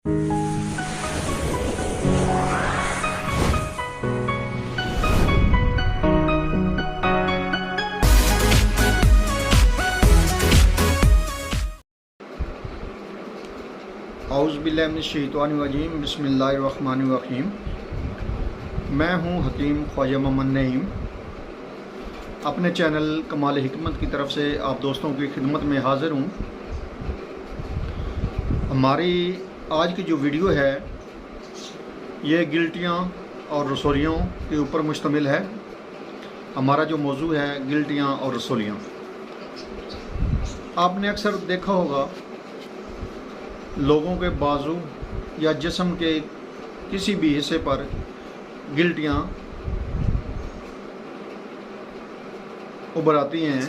اعوذ باللہ من الشیطان الرجیم، بسم اللہ الرحمن الرحیم۔ میں ہوں حکیم خواجہ محمد نعیم، اپنے چینل کمال حکمت کی طرف سے آپ دوستوں کی خدمت میں حاضر ہوں۔ ہماری آج کی جو ویڈیو ہے یہ گلٹیاں اور رسولیوں کے اوپر مشتمل ہے۔ ہمارا جو موضوع ہے گلٹیاں اور رسولیاں۔ آپ نے اکثر دیکھا ہوگا لوگوں کے بازو یا جسم کے کسی بھی حصے پر گلٹیاں ابھر آتی ہیں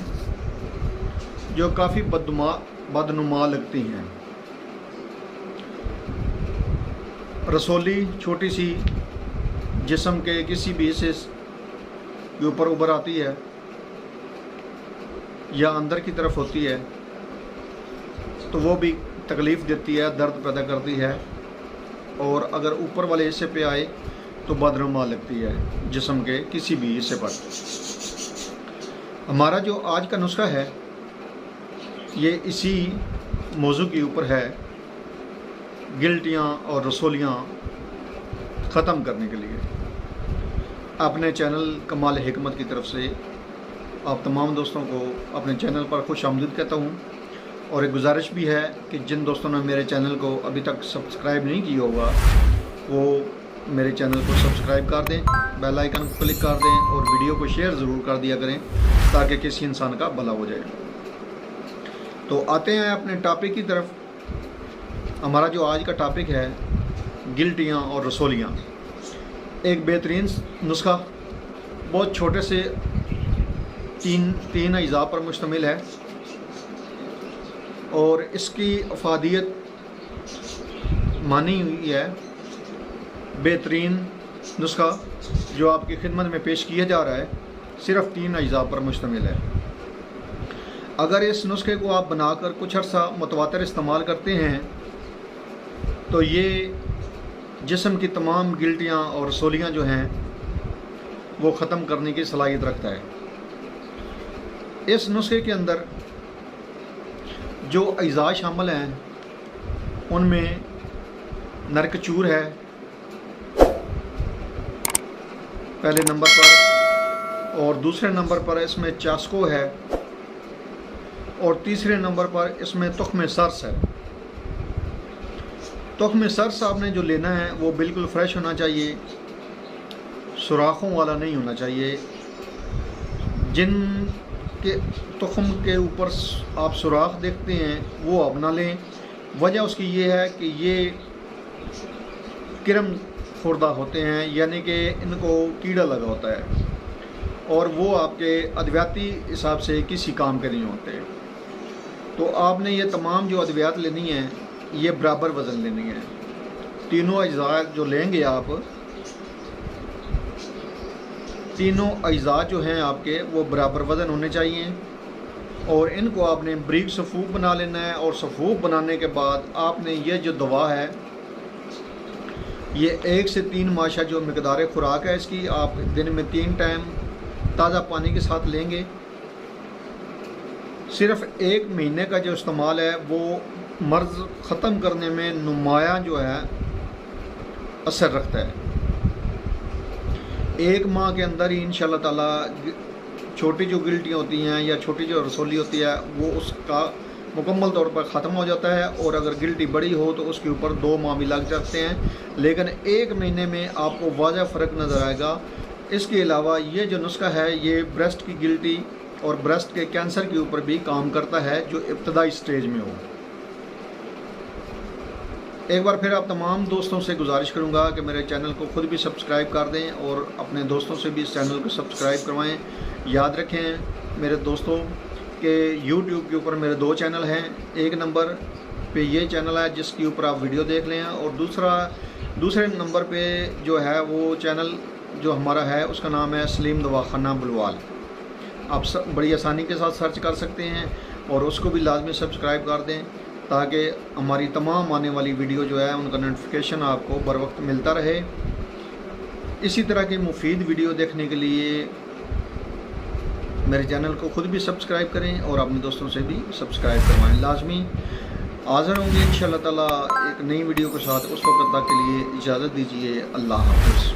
جو کافی بدنما لگتی ہیں۔ رسولی چھوٹی سی جسم کے کسی بھی حصے کے اوپر ابھر آتی ہے یا اندر کی طرف ہوتی ہے تو وہ بھی تکلیف دیتی ہے، درد پیدا کرتی ہے، اور اگر اوپر والے حصے پہ آئے تو بدنما لگتی ہے جسم کے کسی بھی حصے پر۔ ہمارا جو آج کا نسخہ ہے یہ اسی موضوع کے اوپر ہے، گلٹیاں اور رسولیاں ختم کرنے کے لیے۔ اپنے چینل کمال حکمت کی طرف سے آپ تمام دوستوں کو اپنے چینل پر خوش آمدید کہتا ہوں، اور ایک گزارش بھی ہے کہ جن دوستوں نے میرے چینل کو ابھی تک سبسکرائب نہیں کیا ہوگا وہ میرے چینل کو سبسکرائب کر دیں، بیل آئیکن کو کلک کر دیں، اور ویڈیو کو شیئر ضرور کر دیا کریں تاکہ کسی انسان کا بھلا ہو جائے۔ تو آتے ہیں اپنے ٹاپک کی طرف۔ ہمارا جو آج کا ٹاپک ہے گلٹیاں اور رسولیاں، ایک بہترین نسخہ بہت چھوٹے سے تین اجزاء پر مشتمل ہے، اور اس کی افادیت مانی ہوئی ہے۔ بہترین نسخہ جو آپ کی خدمت میں پیش کیا جا رہا ہے صرف 3 اجزاء پر مشتمل ہے۔ اگر اس نسخے کو آپ بنا کر کچھ عرصہ متواتر استعمال کرتے ہیں تو یہ جسم کی تمام گلٹیاں اور رسولیاں جو ہیں وہ ختم کرنے کی صلاحیت رکھتا ہے۔ اس نسخے کے اندر جو اجزاء شامل ہیں ان میں نرک چور ہے پہلے نمبر پر، اور دوسرے نمبر پر اس میں چاسکو ہے، اور تیسرے نمبر پر اس میں تخم سرس ہے۔ تخم سرس آپ نے جو لینا ہے وہ بالکل فریش ہونا چاہیے، سوراخوں والا نہیں ہونا چاہیے۔ جن کے تخم کے اوپر آپ سوراخ دیکھتے ہیں وہ اب نہ لیں۔ وجہ اس کی یہ ہے کہ یہ کرم خوردہ ہوتے ہیں، یعنی کہ ان کو کیڑا لگا ہوتا ہے، اور وہ آپ کے ادویاتی حساب سے کسی کام کے نہیں ہوتے۔ تو آپ نے یہ تمام جو ادویات لینی ہیں یہ برابر وزن لینی ہے۔ تینوں اجزاء جو لیں گے آپ، تینوں اجزاء جو ہیں آپ کے وہ برابر وزن ہونے چاہیے، اور ان کو آپ نے بریک صفوف بنا لینا ہے۔ اور صفوف بنانے کے بعد آپ نے یہ جو دوا ہے یہ 1 سے 3 ماشا جو مقدار خوراک ہے اس کی، آپ دن میں 3 ٹائم تازہ پانی کے ساتھ لیں گے۔ صرف 1 مہینے کا جو استعمال ہے وہ مرض ختم کرنے میں نمایاں جو ہے اثر رکھتا ہے۔ 1 ماہ کے اندر ہی انشاءاللہ تعالی چھوٹی جو گلٹیاں ہوتی ہیں یا چھوٹی جو رسولی ہوتی ہے وہ اس کا مکمل طور پر ختم ہو جاتا ہے، اور اگر گلٹی بڑی ہو تو اس کے اوپر 2 ماہ بھی لگ جاتے ہیں، لیکن 1 مہینے میں آپ کو واضح فرق نظر آئے گا۔ اس کے علاوہ یہ جو نسخہ ہے یہ بریسٹ کی گلٹی اور بریسٹ کے کینسر کے اوپر بھی کام کرتا ہے جو ابتدائی سٹیج میں ہو۔ ایک بار پھر آپ تمام دوستوں سے گزارش کروں گا کہ میرے چینل کو خود بھی سبسکرائب کر دیں اور اپنے دوستوں سے بھی اس چینل کو سبسکرائب کروائیں۔ یاد رکھیں میرے دوستوں کہ یوٹیوب کے اوپر میرے 2 چینل ہیں۔ ایک نمبر پہ یہ چینل ہے جس کے اوپر آپ ویڈیو دیکھ لیں، اور دوسرے نمبر پہ جو ہے وہ چینل جو ہمارا ہے اس کا نام ہے سلیم دواخانہ بلوال۔ آپ بڑی آسانی کے ساتھ سرچ کر سکتے ہیں اور اس کو بھی لازمی سبسکرائب کر دیں تاکہ ہماری تمام آنے والی ویڈیو جو ہے ان کا نوٹیفیکیشن آپ کو بر وقت ملتا رہے۔ اسی طرح کی مفید ویڈیو دیکھنے کے لیے میرے چینل کو خود بھی سبسکرائب کریں اور اپنے دوستوں سے بھی سبسکرائب کروائیں لازمی۔ حاضر ہوں گے انشاءاللہ تعالیٰ ایک نئی ویڈیو کے ساتھ، اس وقت تک کے لیے اجازت دیجیے، اللہ حافظ۔